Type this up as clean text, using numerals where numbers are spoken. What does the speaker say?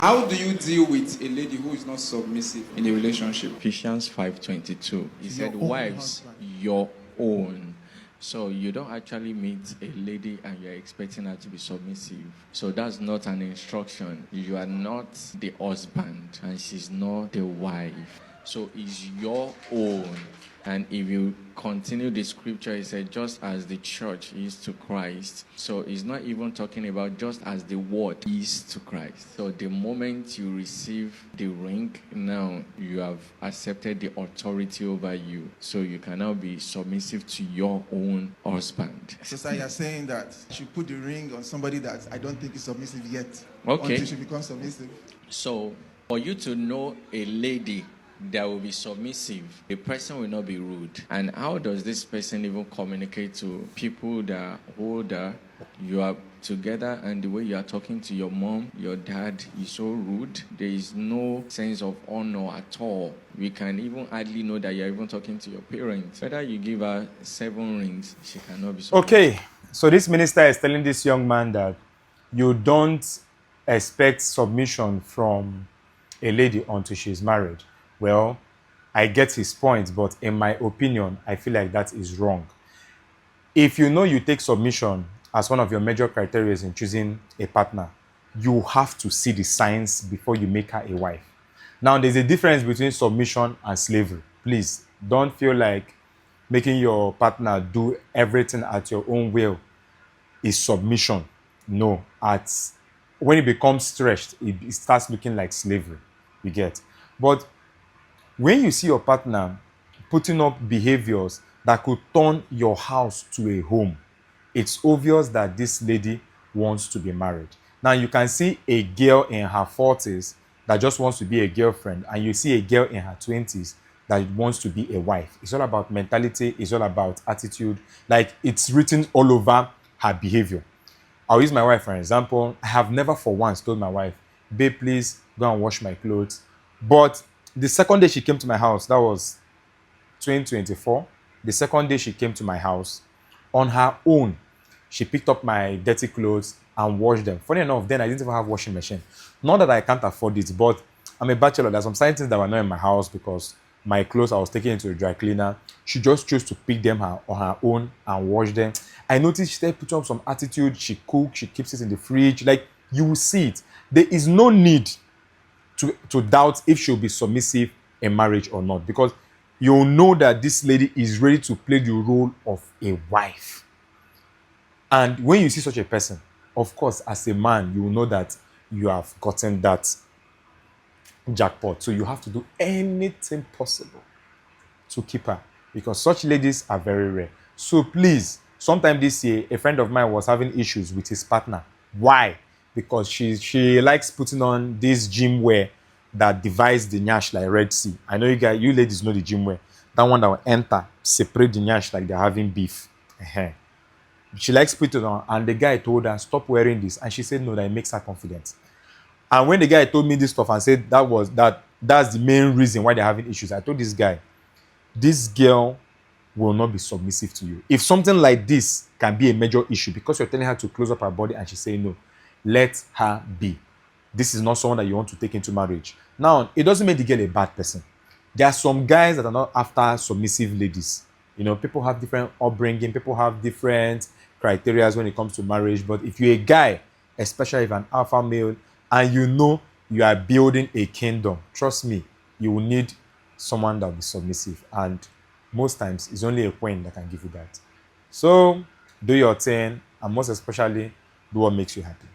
How do you deal with a lady who is not submissive in a relationship? Ephesians 5:22. He said, Your own wives, husband. your own. So you don't actually meet a lady and you're expecting her to be submissive. So that's not an instruction. You are not the husband and she's not the wife. So it's your own. And if you continue the scripture, it said, just as the church is to Christ. So it's not even talking about just as the word is to Christ. So the moment you receive the ring, now you have accepted the authority over you. So you can now be submissive to your own husband. Sister, you're saying that she put the ring on somebody that I don't think is submissive yet. Okay. Until she becomes submissive. So for you to know a lady that will be submissive, the person will not be rude. And how does this person even communicate to people that are older? You are together and the way you are talking to your mom, your dad is so rude. There is no sense of honor at all. We can even hardly know that you're even talking to your parents. Whether you give her 7 rings, she cannot be submissive. Okay, so this minister is telling this young man that you don't expect submission from a lady until she's married. Well, I get his point, but in my opinion, I feel like that is wrong. If you know you take submission as one of your major criteria in choosing a partner, you have to see the signs before you make her a wife. Now, there's a difference between submission and slavery. Please, don't feel like making your partner do everything at your own will is submission. No, when it becomes stretched, it starts looking like slavery. You get. But when you see your partner putting up behaviors that could turn your house to a home, it's obvious that this lady wants to be married. Now, you can see a girl in her 40s that just wants to be a girlfriend, and you see a girl in her 20s that wants to be a wife. It's all about mentality. It's all about attitude. Like, it's written all over her behavior. I'll use my wife for an example. I have never for once told my wife, babe, please go and wash my clothes. But the second day she came to my house, that was 2024. The second day she came to my house, on her own, she picked up my dirty clothes and washed them. Funny enough, then I didn't even have washing machine. Not that I can't afford it, but I'm a bachelor. There's some certain things that were not in my house because my clothes I was taking into a dry cleaner. She just chose to pick them on her own and wash them. I noticed she started putting up some attitude. She cooks, she keeps it in the fridge. Like, you will see it. There is no need to doubt if she'll be submissive in marriage or not, because you'll know that this lady is ready to play the role of a wife. And when you see such a person, of course, as a man, you will know that you have gotten that jackpot. So you have to do anything possible to keep her, because such ladies are very rare. So please, sometime this year, a friend of mine was having issues with his partner. Why? Because she likes putting on this gym wear that divides the nyash like Red Sea. I know you ladies know the gym wear. That one that will enter, separate the nyash like they're having beef. She likes putting it on, and the guy told her, stop wearing this. And she said no, that it makes her confident. And when the guy told me this stuff and said that's the main reason why they're having issues, I told this guy, this girl will not be submissive to you. If something like this can be a major issue because you're telling her to close up her body and she's saying no, let her be. This is not someone that you want to take into marriage. Now, it doesn't make the girl a bad person. There are some guys that are not after submissive ladies. You know, people have different upbringing, people have different criteria when it comes to marriage. But if you're a guy, especially if you're an alpha male, and you know you are building a kingdom, trust me, you will need someone that will be submissive. And most times, it's only a queen that can give you that. So, do your thing, and most especially, do what makes you happy.